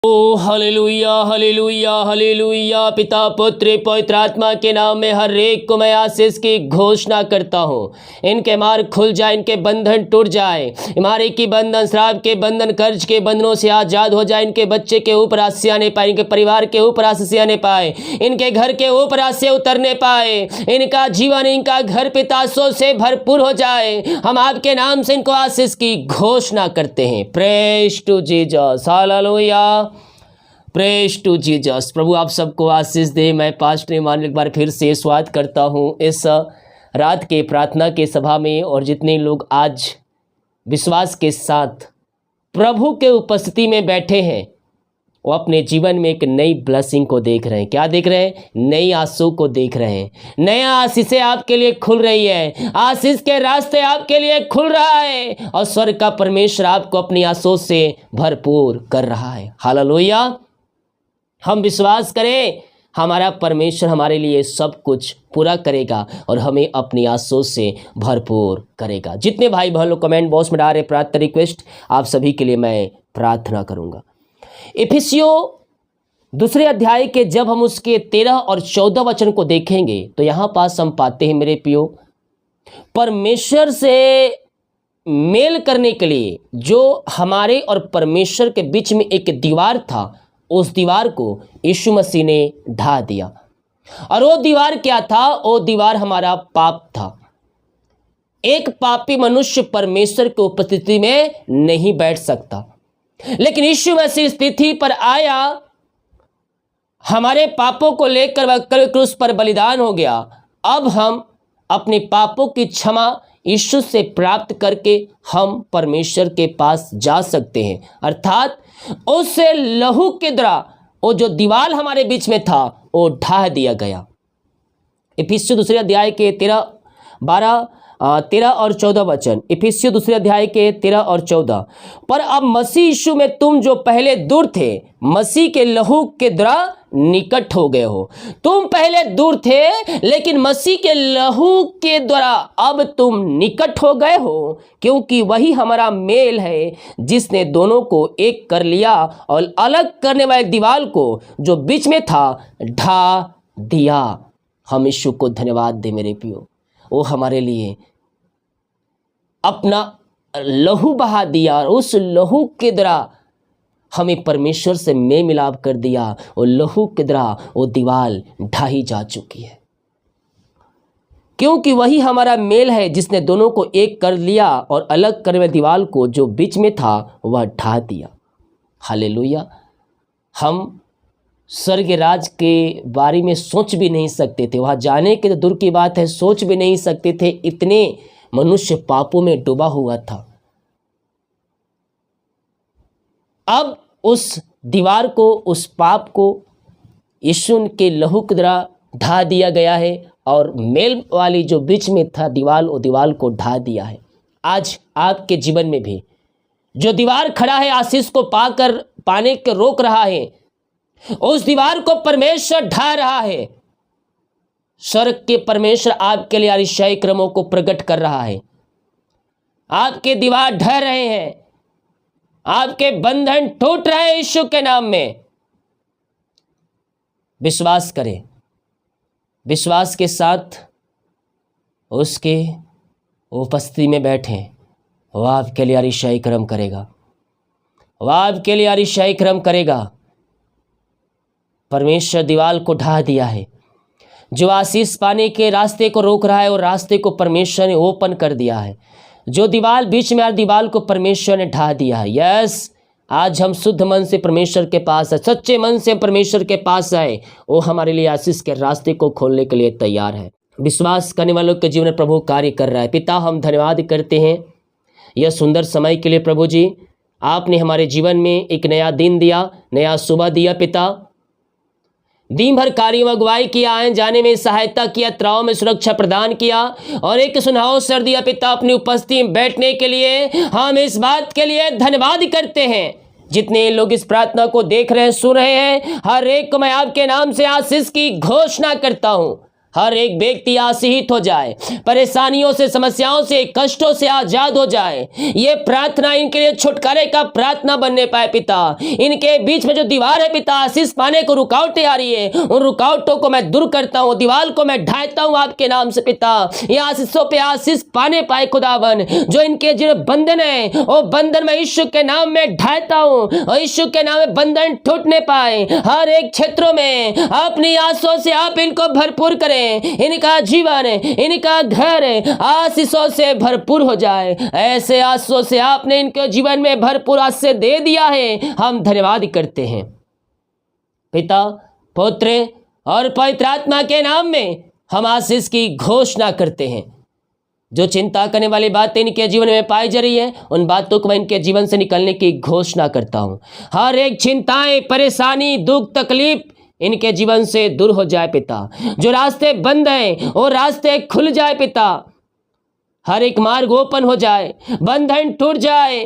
ओ hallelujah hallelujah hallelujah. पिता पुत्र पवित्र आत्मा के नाम में हर एक को मैं आशीष की घोषणा करता हूँ। इनके मार्ग खुल जाए, इनके बंधन टूट जाए, बीमारी की बंधन, श्राप के बंधन, कर्ज के बंधनों से आजाद हो जाए। इनके बच्चे के ऊपर आसिया नहीं पाए, इनके परिवार के ऊपर आसिया नहीं पाए, इनके घर के ऊपर आसिया उतरने पाए। इनका जीवन, इनका घर पितासों से भरपूर हो जाए। हम आपके नाम से इनको आशीष की घोषणा करते हैं। Praise to Jesus, hallelujah, praise to Jesus. प्रभु आप सबको आशीष दे। मैं पास्टर इमानुएल एक बार फिर से स्वागत करता हूँ इस रात के प्रार्थना के सभा में। और जितने लोग आज विश्वास के साथ प्रभु के उपस्थिति में बैठे हैं, वो अपने जीवन में एक नई ब्लेसिंग को देख रहे हैं। क्या देख रहे हैं? नई आंसू को देख रहे हैं। नया आशीषें आपके लिए खुल रही है, आशीष के रास्ते आपके लिए खुल रहा है और स्वर्ग का परमेश्वर आपको अपनी आंसू से भरपूर कर रहा है। हालेलुया। हम विश्वास करें, हमारा परमेश्वर हमारे लिए सब कुछ पूरा करेगा और हमें अपनी आंसू से भरपूर करेगा। जितने भाई बहन लोग कमेंट बॉक्स में डाल रहे प्रार्थना रिक्वेस्ट, आप सभी के लिए मैं प्रार्थना करूंगा। इफिसियों दूसरे अध्याय के जब हम उसके 13 और 14 वचन को देखेंगे तो यहाँ पास हम पाते हैं, मेरे प्रियो, परमेश्वर से मेल करने के लिए जो हमारे और परमेश्वर के बीच में एक दीवार था, उस दीवार को यीशु मसीह ने ढा दिया। और वो दीवार क्या था? वो दीवार हमारा पाप था। एक पापी मनुष्य परमेश्वर की उपस्थिति में नहीं बैठ सकता, लेकिन यीशु मसीह इस पृथ्वी पर आया, हमारे पापों को लेकर वह क्रूस पर बलिदान हो गया। अब हम अपने पापों की क्षमा यीशु से प्राप्त करके हम परमेश्वर के पास जा सकते हैं। अर्थात उससे लहू के द्वारा वो जो दीवार हमारे बीच में था वो ढा दिया गया। इफिसियों दूसरे अध्याय के 13 और 14 वचन। इफिसियों दूसरे अध्याय के 13 और 14। पर अब मसीह यीशु में तुम जो पहले दूर थे, मसीह के लहू के द्वारा निकट हो गए हो। तुम पहले दूर थे, लेकिन मसीह के लहू के द्वारा अब तुम निकट हो गए हो, क्योंकि वही हमारा मेल है जिसने दोनों को एक कर लिया और अलग करने वाली दीवार को जो बीच में था ढा दिया। हम यीशु को धन्यवाद दे मेरे प्रियो। वो हमारे लिए अपना लहू बहा दिया और उस लहू के द्वारा हमें परमेश्वर से मेल मिलाप कर दिया। और लहू के द्वारा वो दीवार ढाई जा चुकी है, क्योंकि वही हमारा मेल है जिसने दोनों को एक कर लिया और अलग करने वाली दीवार को जो बीच में था वह ढा दिया। हालेलुया। हम स्वर्ग राज के बारे में सोच भी नहीं सकते थे, वहाँ जाने के तो दूर की बात है, सोच भी नहीं सकते थे। इतने मनुष्य पापों में डूबा हुआ था। अब उस दीवार को, उस पाप को यीशु के लहू के द्वारा ढा दिया गया है और मेल वाली जो बीच में था दीवार, वो दीवार को ढा दिया है। आज आपके जीवन में भी जो दीवार खड़ा है, आशीष को पाने के रोक रहा है, उस दीवार को परमेश्वर ढा रहा है। स्वर्ग के परमेश्वर आपके लिए आशीषाई क्रमों को प्रकट कर रहा है। आपके दीवार ढह रहे हैं, आपके बंधन टूट रहे हैं यीशु के नाम में। विश्वास करें, विश्वास के साथ उसके उपस्थिति में बैठें। वह आपके लिए आशीषाई क्रम करेगा, वह आपके लिए आशीषाई क्रम करेगा। परमेश्वर दीवार को ढा दिया है। जो आशीष पाने के रास्ते को रोक रहा है, और रास्ते को परमेश्वर ने ओपन कर दिया है। जो दीवार बीच में, दीवार को परमेश्वर ने ढा दिया है। यस, आज हम शुद्ध मन से परमेश्वर के पास है, सच्चे मन से परमेश्वर के पास आए। वो हमारे लिए आशीष के रास्ते को खोलने के लिए तैयार है। विश्वास करने वालों के जीवन में प्रभु कार्य कर रहा है। पिता, हम धन्यवाद करते हैं यह सुंदर समय के लिए। प्रभु जी, आपने हमारे जीवन में एक नया दिन दिया, नया सुबह दिया। पिता, दिन भर कार्यों में अगुवाई किया, आने जाने में सहायता किया, त्राव में सुरक्षा प्रदान किया और एक सुनहरा अवसर दिया। पिता, अपनी उपस्थिति में बैठने के लिए हम इस बात के लिए धन्यवाद करते हैं। जितने लोग इस प्रार्थना को देख रहे हैं, सुन रहे हैं, हर एक को मैं आपके नाम से आशीष की घोषणा करता हूँ। हर एक व्यक्ति आशीषित हो जाए, परेशानियों से, समस्याओं से, कष्टों से आजाद हो जाए। ये प्रार्थना इनके लिए छुटकारे का प्रार्थना बनने पाए पिता। इनके बीच में जो दीवार है पिता, आशीष पाने को रुकावटें आ रही है, उन रुकावटों को मैं दूर करता हूँ, दीवार को मैं ढाता हूँ आपके नाम से पिता। ये आशीषों पे आशीष पाने पाए खुदावन। जो इनके जो बंधन है वो बंधन मैं यीशु के नाम में ढाता हूँ, और यीशु के नाम में बंधन टूटने पाए। हर एक क्षेत्रों में अपनी आशीषों से आप इनको भरपूर करें। इनका जीवन, इनका घर आशीषों से भरपूर हो जाए। ऐसे आशीषों से आपने इनके जीवन में भरपूर आशीष दे दिया है, हम धन्यवाद करते हैं पिता, पुत्र और पवित्र आत्मा के नाम में हम आशीष की घोषणा करते हैं। जो चिंता करने वाली बातें इनके जीवन में पाई जा रही है, उन बातों को मैं इनके जीवन से निकलने की घोषणा करता हूं। हर एक चिंताएं, परेशानी, दुख, तकलीफ इनके जीवन से दूर हो जाए पिता। जो रास्ते बंद हैं वो रास्ते खुल जाए पिता। हर एक मार्ग ओपन हो जाए, बंधन टूट जाए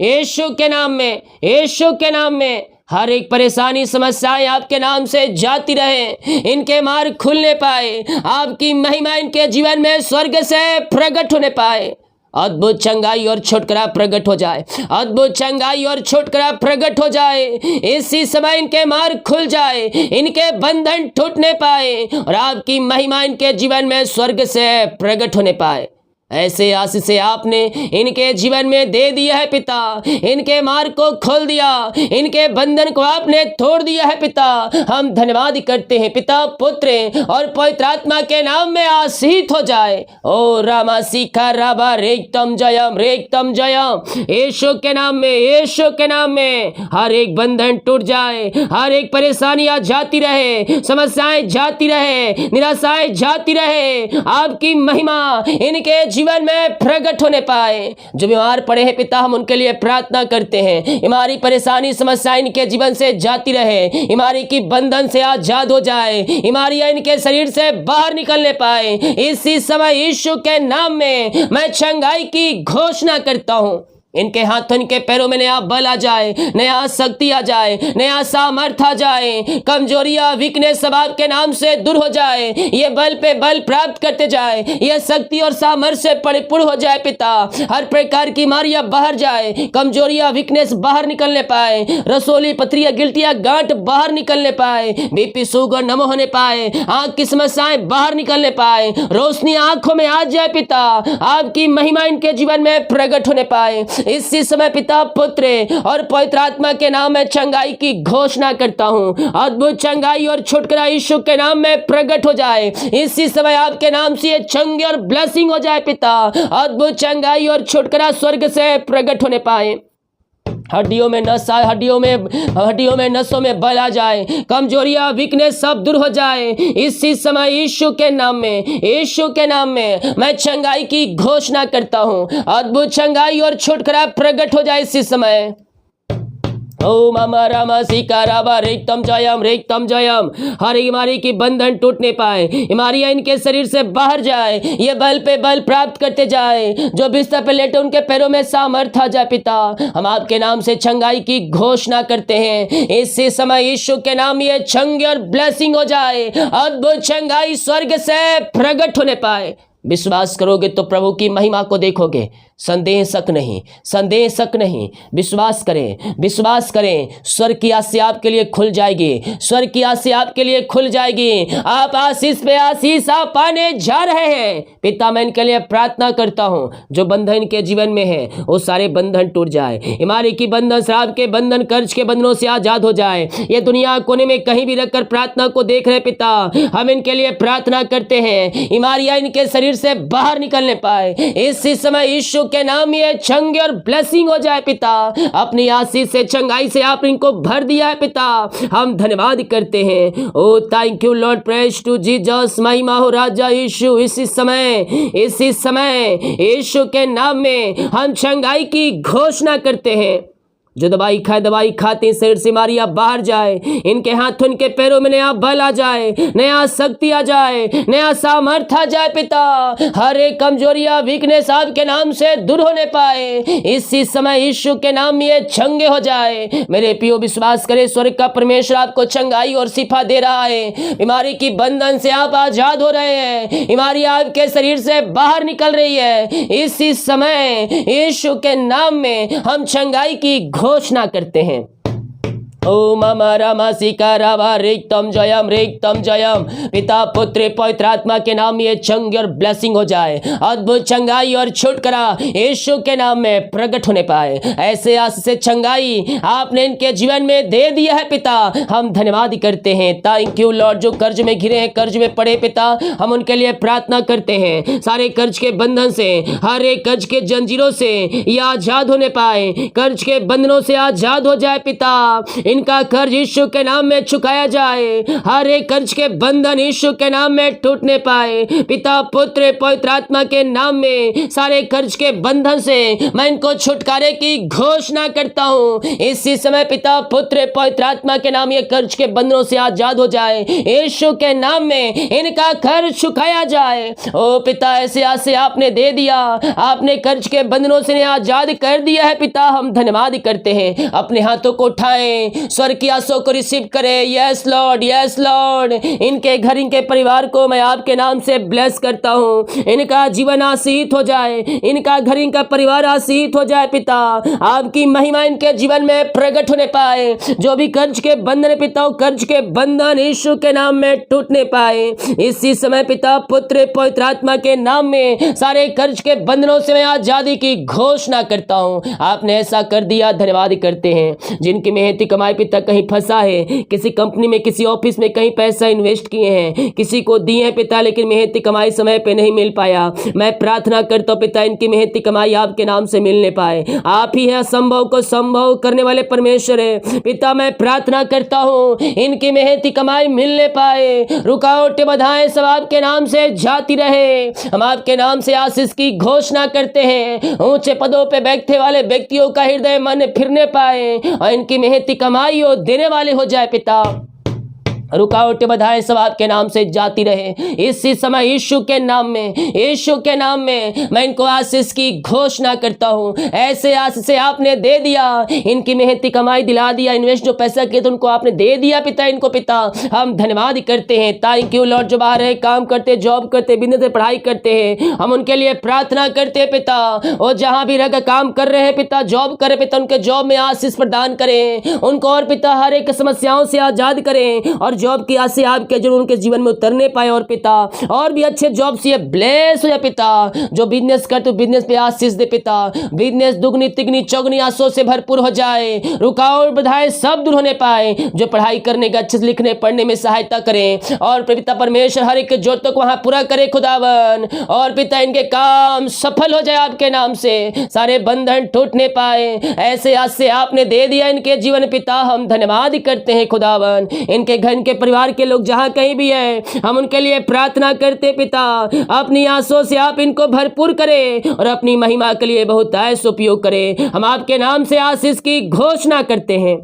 यीशु के नाम में, यीशु के नाम में। हर एक परेशानी, समस्याएं आपके नाम से जाती रहे, इनके मार्ग खुलने पाए, आपकी महिमा इनके जीवन में स्वर्ग से प्रकट होने पाए। अद्भुत चंगाई और छुटकारा प्रकट हो जाए, अद्भुत चंगाई और छुटकारा प्रकट हो जाए। इसी समय इनके मार्ग खुल जाए, इनके बंधन टूटने पाए, और आपकी महिमा इनके जीवन में स्वर्ग से प्रकट होने पाए। ऐसे आशीष से आपने इनके जीवन में दे दिया है पिता। इनके मार्ग को खोल दिया, इनके बंधन को आपने तोड़ दिया है पिता। हम धन्यवाद करते हैं पिता, पुत्र और पवित्र आत्मा के नाम में आशीष हो जाए। ओ रामा सीखा राबा रेक्तम जयम, रेक्तम जयम। यीशु के नाम में, यीशु के नाम में हर एक बंधन टूट जाए, हर एक परेशानियां जाती रहे, समस्याएं जाती रहे, निराशाएं जाती रहे। आपकी महिमा इनके जीवन में प्रकट होने पाए। जो बीमार पड़े हैं पिता, हम उनके लिए प्रार्थना करते हैं। हमारी परेशानी, समस्या इनके जीवन से जाती रहे, हमारी की बंधन से आजाद हो जाए, बीमारियां इनके शरीर से बाहर निकलने पाए। इसी समय यीशु के नाम में मैं चंगाई की घोषणा करता हूं। इनके हाथों, इनके पैरों में नया बल आ जाए, नया शक्ति आ जाए, नया सामर्थ आ जाए। कमजोरियां, वीकनेस सब आपके नाम से दूर हो जाए। ये बल पे बल प्राप्त करते जाए, ये शक्ति और सामर्थ्य से परिपूर्ण हो जाए पिता। हर प्रकार की बीमारियां बाहर जाए, कमजोरियां, वीकनेस बाहर निकलने पाए, रसोली, पथरियां, गिल्टियां, गांठ बाहर निकलने पाए, बीपी, शुगर नम होने पाए, आंख की समस्याएं बाहर निकलने पाए, रोशनी आंखों में आ जाए पिता। आपकी महिमा इनके जीवन में प्रकट होने पाए। इसी समय पिता, पुत्र और पवित्र आत्मा के नाम में चंगाई की घोषणा करता हूं। अद्भुत चंगाई और छुटकारा यीशु के नाम में प्रकट हो जाए। इसी समय आपके नाम से ये चंगे और ब्लेसिंग हो जाए पिता। अद्भुत चंगाई और छुटकारा स्वर्ग से प्रकट होने पाए। हड्डियों में नस आए, हड्डियों में नसों में बल आ जाए, कमजोरियां, वीकनेस सब दूर हो जाए। इसी समय यीशु के नाम में, यीशु के नाम में मैं चंगाई की घोषणा करता हूं। अद्भुत चंगाई और छुटकारा प्रकट हो जाए इसी समय। ओम अमा रामा सीका राबा रेक्तम जयम, रेक्तम जयम। हर बीमारी की बंधन टूटने पाए, बीमारियां इनके शरीर से बाहर जाए, ये बल पे बल प्राप्त करते जाए। जो बिस्तर पे लेटे उनके पैरों में सामर्थ्य आ जाए पिता। हम आपके नाम से चंगाई की घोषणा करते हैं। इसी समय यीशु के नाम ये चंगे और ब्लेसिंग हो जाए। अद्भुत चंगाई स्वर्ग से प्रकट होने पाए। विश्वास करोगे तो प्रभु की महिमा को देखोगे। संदेह शक नहीं, संदेह शक नहीं। विश्वास करें, विश्वास करें। स्वर्ग की आशीष आपके लिए खुल जाएगी, स्वर्ग की आशीष आपके लिए खुल जाएगी। आप आशीष पे आशीष आप पाने जा रहे हैं। पिता, मैं इनके लिए प्रार्थना करता हूं। जो बंधन इनके जीवन में है वो सारे बंधन टूट जाए। बीमारी की बंधन, शराब के बंधन, कर्ज के बंधनों से आजाद हो जाए। ये दुनिया कोने में कहीं भी रखकर प्रार्थना को देख रहे पिता, हम इनके लिए प्रार्थना करते हैं। बीमारियां इनके शरीर से बाहर निकलने पाए। इसी समय यीशु के नाम ये चंगे और ब्लेसिंग हो जाए पिता। अपनी आशीष से, चंगाई से आप इनको भर दिया है पिता। हम धन्यवाद करते हैं। Oh thank you Lord, praise to Jesus. महिमा हो राजा यीशु। इसी समय यीशु के नाम में हम चंगाई की घोषणा करते हैं। जो दवाई खाते हैं शरीर से बीमारियां बाहर जाए, इनके हाथों इनके पैरों में नया बल आ जाए, नया शक्ति आ जाए, नया सामर्थ्य आ जाए पिता। हर एक कमजोरियां वीकनेस आपके नाम से दूर होने पाए इसी समय यीशु के नाम में ये चंगे हो जाए। मेरे पियो विश्वास करे स्वर्ग का परमेश्वर आपको चंगाई और शिफा दे रहा है। बीमारी की बंधन से आप आजाद हो रहे हैं, बीमारी आपके शरीर से बाहर निकल रही है। इसी समय यीशु के नाम में हम चंगाई की घोषणा करते हैं। ओम रामा सिका रावा रिक्तम जयम। पिता पुत्र पवित्र आत्मा के नाम में ये चंगी और ब्लेसिंग हो जाए, अद्भुत चंगाई और छुटकारा यीशु के नाम में प्रकट होने पाए। ऐसे आस से चंगाई आपने इनके जीवन में दे दिया है पिता, हम धन्यवाद करते हैं। Thank you Lord. जो कर्ज में घिरे हैं, कर्ज में पड़े पिता, हम उनके लिए प्रार्थना करते हैं। सारे कर्ज के बंधन से, हर एक कर्ज के जंजीरों से ये आजाद होने पाए, कर्ज के बंधनों से आजाद हो जाए पिता। इनका कर्ज यीशु के नाम में चुकाया जाए, हर एक कर्ज के बंधन यीशु के नाम में टूटने पाए। पिता पुत्र पवित्र आत्मा के नाम में सारे कर्ज के बंधन से मैं इनको छुटकारे की घोषणा करता हूँ। इसी समय पिता पुत्र पवित्र आत्मा के नाम ये कर्ज के बंधनों से आजाद हो जाए, यीशु के नाम में इनका कर्ज चुकाया जाए। ओ पिता, ऐसे आसे आपने दे दिया, आपने कर्ज के बंधनों से आजाद कर दिया है पिता, हम धन्यवाद करते हैं। अपने हाथों को उठाएं, स्वर्ग की आशा को रिसीव करें। Yes Lord, yes Lord. इनके घर, इनके परिवार को मैं आपके नाम से ब्लेस करता हूँ। इनका जीवन आशीषित हो जाए, इनका घर, इनका परिवार आशीषित हो जाए पिता। आपकी महिमा इनके जीवन में प्रकट होने पाए। जो भी कर्ज के बंधन पिता, कर्ज के बंधन यीशु के नाम में टूटने पाए। इसी समय पिता पुत्र पवित्र आत्मा के नाम में सारे कर्ज के बंधनों से मैं आजादी की घोषणा करता हूँ। आपने ऐसा कर दिया, धन्यवाद करते हैं। जिनकी मेहनती कमाई पिता कहीं फंसा है, किसी कंपनी में, किसी ऑफिस में कहीं पैसा इन्वेस्ट किए हैं, किसी को दिए हैं पिता, लेकिन मेहनती कमाई समय पे नहीं मिल पाया, मैं प्रार्थना करता हूं पिता, इनकी मेहनती कमाई आपके नाम से मिलने पाए। आप ही है असंभव को संभव करने वाले परमेश्वर है पिता। मैं प्रार्थना करता हूं इनकी मेहनती कमाई मिलने पाए, रुकावटें बाधाएं सब आपके नाम से जाती रहे। हम आपके नाम से आशीष की घोषणा करते हैं। ऊंचे पदों पे बैठने वाले व्यक्तियों का हृदय मन फिरने पाए और इनकी मेहनती कमाई देने वाले हो जाए पिता। रुकावटें बाधाएं सब आपके नाम से जाती रहे। इसी समय यीशु के नाम में, यीशु के नाम में मैं इनको आशीष की घोषणा करता हूँ। ऐसे आशीष से आपने दे दिया, इनकी मेहनती कमाई दिला दिया, इन्वेस्ट जो पैसा किए तो उनको आपने दे दिया पिता। इनको पिता हम धन्यवाद करते हैं। Thank you Lord. जो बाहर है, काम करते, जॉब करते, बिजनेस में पढ़ाई करते हैं, हम उनके लिए प्रार्थना करते हैं पिता। और जहाँ भी रहकर काम कर रहे हैं पिता, जॉब करे पिता, उनके जॉब में आशीष प्रदान करें उनको, और पिता हर एक समस्याओं से आजाद करें और जॉब की आशा आपके जरूर उनके जीवन में उतरने पाए। और पिता और भी अच्छे जॉब से ब्लेस हो जाए पिता। जो बिजनेस करते बिजनेस पे आशीष दे पिता, बिजनेस दुगनी तिगनी चौगनी आशों से भरपूर हो जाए, रुकावट बाधाएं सब दूर होने पाए। जो पढ़ाई करने का, अच्छे से लिखने पढ़ने में सहायता करें और पिता परमेश्वर हर एक जरूरतों को वहां पूरा करे खुदावन। और पिता इनके काम सफल हो जाए आपके नाम से, सारे बंधन टूटने पाए। ऐसे आज से आपने दे दिया इनके जीवन पिता, हम धन्यवाद करते हैं खुदावन। इनके घर, इनके परिवार के लोग जहां कहीं भी है, हम उनके लिए प्रार्थना करते पिता। अपनी आंसुओं से आप इनको भरपूर करें और अपनी महिमा के लिए बहुत ऐसा उपयोग करें। हम आपके नाम से आशीष की घोषणा करते हैं।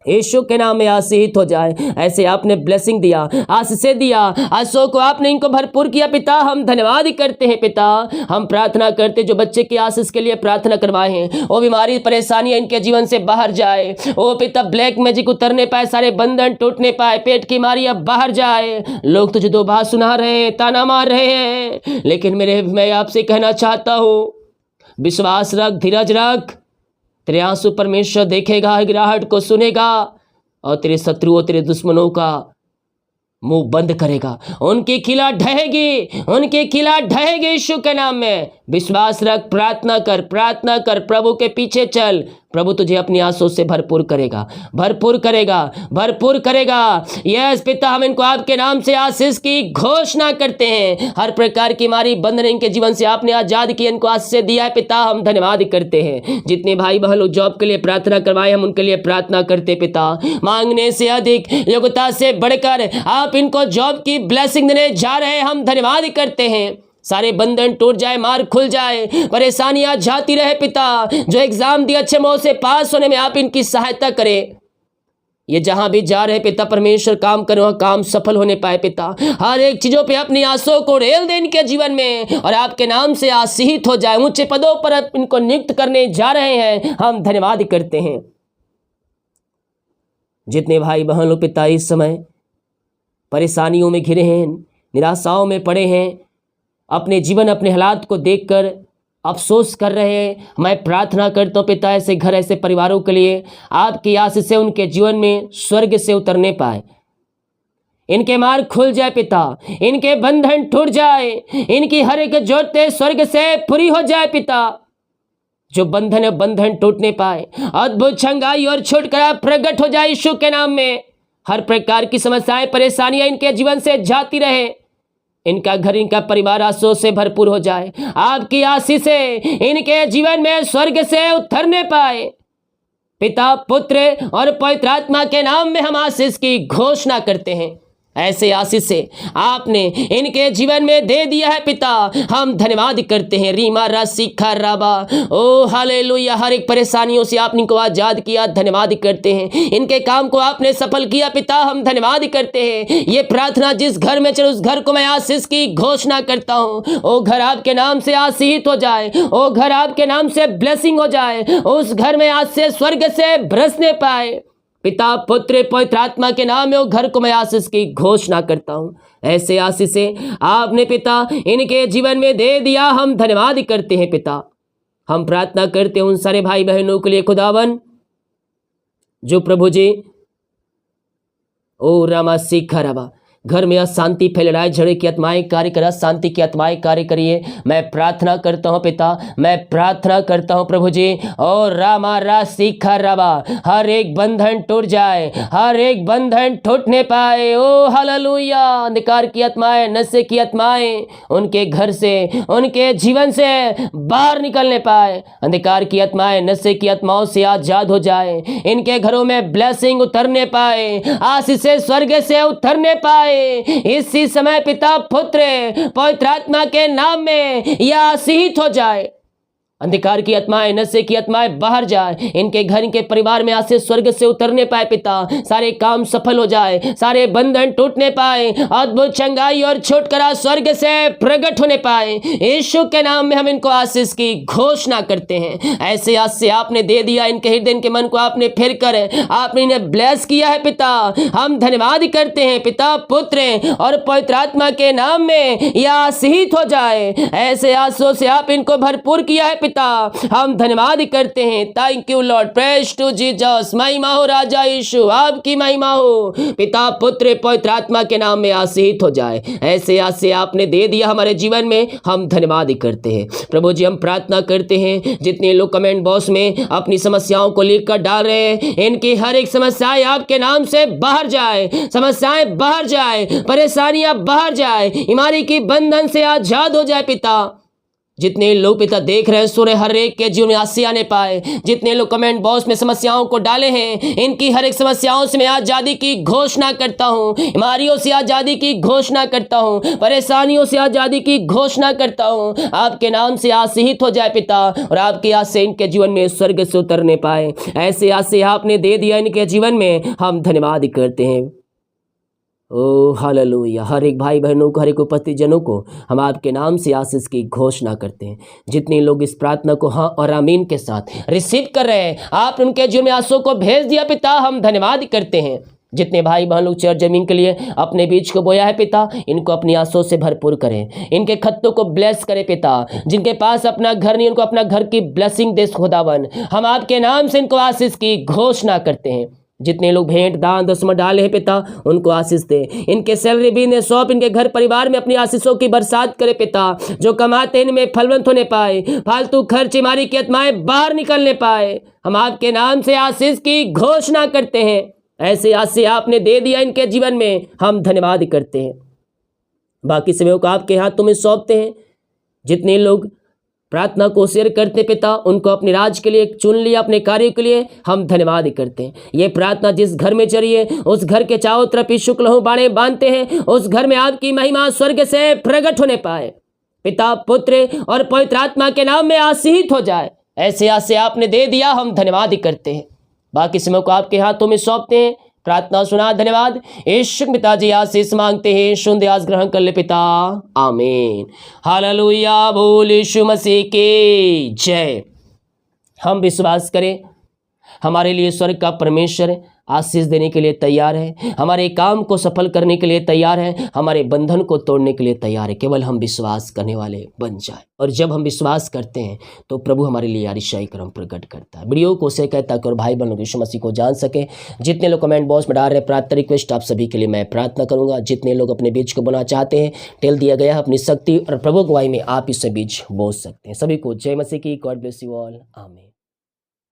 यीशु के नाम में आशीषित हो जाए। ऐसे आपने ब्लेसिंग दिया, आशीष दिया, आशीषों को आपने इनको भरपूर किया पिता, हम धन्यवाद करते हैं पिता। हम प्रार्थना करते जो बच्चे की आशीष के लिए प्रार्थना करवाए हैं, वो बीमारी परेशानियां इनके जीवन से बाहर जाए। ओ पिता ब्लैक मैजिक उतरने पाए, सारे बंधन टूटने पाए, पेट की बीमारियां बाहर जाए। लोग तुझे दो बात सुना रहे हैं, ताना मार रहे हैं, लेकिन मैं आपसे कहना चाहता हूँ, विश्वास रख, धीरज रख। तेरे आंसू परमेश्वर देखेगा, गिराहट को सुनेगा और तेरे शत्रुओं, तेरे दुश्मनों का मुंह बंद करेगा। उनकी किला ढहेगी, उनकी किला ढहेगी यीशु के नाम में। विश्वास रख, प्रार्थना कर, प्रार्थना कर, प्रभु के पीछे चल। प्रभु तुझे अपनी आंसू से भरपूर करेगा, भरपूर करेगा, भरपूर करेगा। यस पिता, हम इनको आपके नाम से आशीष की घोषणा करते हैं। हर प्रकार की मारी बंधन इनके जीवन से आपने आजाद किए, इनको आशीष दिया है पिता, हम धन्यवाद करते हैं। जितने भाई बहन लोग जॉब के लिए प्रार्थना करवाए, हम उनके लिए प्रार्थना करते पिता। मांगने से अधिक, योग्यता से बढ़कर आप इनको जॉब की ब्लेसिंग देने जा रहे हैं, हम धन्यवाद करते हैं। सारे बंधन टूट जाए, मार खुल जाए, परेशानियां जाती रहे पिता। जो एग्जाम दिए अच्छे मौके से पास होने में आप इनकी सहायता करें। ये जहां भी जा रहे पिता परमेश्वर काम करें, वहाँ काम सफल होने पाए पिता। हर एक चीजों पे अपनी आंसुओं को रेल दे इनके जीवन में और आपके नाम से आशीषित हो जाए। ऊंचे पदों पर आप इनको नियुक्त करने जा रहे हैं, हम धन्यवाद करते हैं। जितने भाई बहन लोग पिता इस समय परेशानियों में घिरे हैं, निराशाओं में पड़े हैं, अपने जीवन अपने हालात को देखकर अफसोस कर रहे हैं, मैं प्रार्थना करता हूँ पिता ऐसे घर ऐसे परिवारों के लिए आपकी आशीष से उनके जीवन में स्वर्ग से उतरने पाए। इनके मार्ग खुल जाए पिता, इनके बंधन टूट जाए, इनकी हर एक जोते स्वर्ग से पूरी हो जाए पिता। जो बंधन टूटने पाए, अद्भुत चंगाई और छुटकारा प्रकट हो जाए यीशु के नाम में। हर प्रकार की समस्याएं परेशानियां इनके जीवन से जाती रहे, इनका घर इनका परिवार आशीषों से भरपूर हो जाए। आपकी आशीष से इनके जीवन में स्वर्ग से उतरने पाए। पिता पुत्र और पवित्र आत्मा के नाम में हम आशीष की घोषणा करते हैं। ऐसे आशीष से आपने इनके जीवन में दे दिया है पिता, हम धन्यवाद करते हैं। रीमा रा सीखा राबा, ओ हालेलुया। हर एक परेशानियों से आपने इनको आजाद किया, धन्यवाद करते हैं। इनके काम को आपने सफल किया पिता, हम धन्यवाद करते हैं। ये प्रार्थना जिस घर में चले उस घर को मैं आशीष की घोषणा करता हूँ। ओ घर आपके नाम से आशीषित हो जाए, ओ घर आपके नाम से ब्लेसिंग हो जाए, उस घर में आज से स्वर्ग से बरसने पाए। पिता पुत्र पवित्र आत्मा के नाम में वो घर को मैं आशीष की घोषणा करता हूँ। ऐसे आशीष से आपने पिता इनके जीवन में दे दिया, हम धन्यवाद करते हैं पिता। हम प्रार्थना करते हैं उन सारे भाई बहनों के लिए खुदावन जो प्रभु जी ओ रामा सीखा रवा घर में अशांति फैल रहा है, झगड़े की आत्माएं कार्य करा, शांति की आत्माएं कार्य करिए। मैं प्रार्थना करता हूं पिता, मैं प्रार्थना करता हूं प्रभु जी, और रामा रा सीखा रवा हर एक बंधन टूट जाए, हर एक बंधन टूटने पाए। ओ हालेलुया। अंधकार की आत्माएं, नशे की आत्माएं उनके घर से उनके जीवन से बाहर निकलने पाए। अंधकार की आत्माएं नशे की आत्माओं से आजाद हो जाए, इनके घरों में ब्लेसिंग उतरने पाए, आशीष स्वर्ग से उतरने पाए। इसी समय पिता पुत्र पवित्र आत्मा के नाम में यह आशीषित हो जाए। अंधकार की आत्माएं नशे की आत्माएं बाहर जाए, इनके घर इनके परिवार में आशीष स्वर्ग से उतरने पाए पिता। सारे काम सफल हो जाए, सारे बंधन टूटने पाए, अद्भुत चंगाई और छुटकारा स्वर्ग से प्रकट होने पाए। यीशु के नाम में हम इनको आशीष की घोषणा करते हैं। ऐसे आज से आपने दे दिया, इनके हृदय इनके मन को आपने फिर कर आपने इन्हें ब्लेस किया है पिता। हम धन्यवाद करते हैं पिता पुत्र और पवित्र आत्मा के नाम में यह आशीषित हो जाए। ऐसे आशीषों से आप इनको भरपूर किया है पिता, हम धन्यवाद करते हैं। Thank you Lord, praise to Jesus. महिमा हो राजा यीशु, आपकी महिमा हो। पिता पुत्र पवित्र आत्मा के नाम में आशीषित हो जाए। ऐसे आज से आपने दे दिया हमारे जीवन में, हम धन्यवाद करते हैं प्रभु जी। हम प्रार्थना करते हैं जितने लोग कमेंट बॉक्स में अपनी समस्याओं को लिखकर डाल रहे हैं, इनकी हर एक समस्याएं आपके नाम से बाहर जाए, समस्याएं बाहर जाए, परेशानियां बाहर जाए, बीमारी की बंधन से आजाद हो जाए पिता। जितने लोग पिता देख रहे हैं सुन रहे, हर एक के जीवन में आशीष आने पाए। जितने लोग कमेंट बॉक्स में समस्याओं को डाले हैं, इनकी हर एक समस्याओं से मैं आजादी की घोषणा करता हूँ, बीमारियों से आजादी की घोषणा करता हूँ, परेशानियों से आजादी की घोषणा करता हूँ। आपके नाम से आशीषित हो जाए पिता, और आपकी आज से इनके जीवन में स्वर्ग से उतरने पाए। ऐसे आज से आपने दे दिया इनके जीवन में, हम धन्यवाद करते हैं। ओ हालेलुया। हर एक भाई बहनों को, हर एक उपस्थित जनों को हम आपके नाम से आशीष की घोषणा करते हैं। जितने लोग इस प्रार्थना को हाँ और आमीन के साथ रिसीव कर रहे हैं, आप उनके जीवन में आशीषों को भेज दिया पिता, हम धन्यवाद करते हैं। जितने भाई बहन लोग चर्च जमीन के लिए अपने बीज को बोया है पिता, इनको अपनी आशीषों से भरपूर करें, इनके खत्तों को ब्लेस करें पिता। जिनके पास अपना घर नहीं, उनको अपना घर की ब्लेसिंग दे खुदावन। हम आपके नाम से इनको आशीष की घोषणा करते हैं। जितने लोग भेंट दान दसवां डाले हैं पिता, उनको आशीष दे। इनके सैलरी बिजनेस शॉप, इनके घर परिवार में अपनी आशीषों की बरसात करे पिता। जो कमाते हैं इनमें फलवंत होने पाए, फालतू खर्च बीमारी की आत्माएं बाहर निकलने पाए। हम आपके नाम से आशीष की घोषणा करते हैं। ऐसे आशीष आपने दे दिया इनके जीवन में, हम धन्यवाद करते हैं। बाकी सेवकों को आपके हाथों में सौंपते हैं। जितने लोग प्रार्थना को शेयर करते पिता, उनको अपने राज के लिए चुन लिया, अपने कार्य के लिए हम धन्यवाद करते हैं। ये प्रार्थना जिस घर में चली है, उस घर के चारों तरफ यीशु के लहू बाड़े बांधते हैं, उस घर में आपकी महिमा स्वर्ग से प्रकट होने पाए। पिता, पुत्र और पवित्र आत्मा के नाम में आशीषित हो जाए। ऐसे आसे आपने दे दिया, हम धन्यवाद ही करते हैं। बाकी समय को आपके हाथों में सौंपते हैं। प्रार्थना सुना, धन्यवाद। यीशु पिताजी आशीष मांगते हैं, सुन आज ग्रहण कर ले पिता, आमीन। हालेलुया, बोल यीशु मसीह की जय। हम विश्वास करें हमारे लिए स्वर्ग का परमेश्वर आशीष देने के लिए तैयार है, हमारे काम को सफल करने के लिए तैयार है, हमारे बंधन को तोड़ने के लिए तैयार है। केवल हम विश्वास करने वाले बन जाए। और जब हम विश्वास करते हैं तो प्रभु हमारे लिए यारिशाई कर्म प्रकट करता है। वीडियो को शेयर करें ताकि और भाई बहनों यीशु मसीह को जान सके। जितने लोग कमेंट बॉक्स में डाल रहे हैं प्रार्थना रिक्वेस्ट, आप सभी के लिए मैं प्रार्थना करूंगा। जितने लोग अपने बीज को बोना चाहते हैं, टेल दिया गया है, अपनी शक्ति और प्रभु गवाही में आप इससे बीज बो सकते हैं। सभी को जय मसीह की। गॉड ब्लेस यू ऑल, आमीन।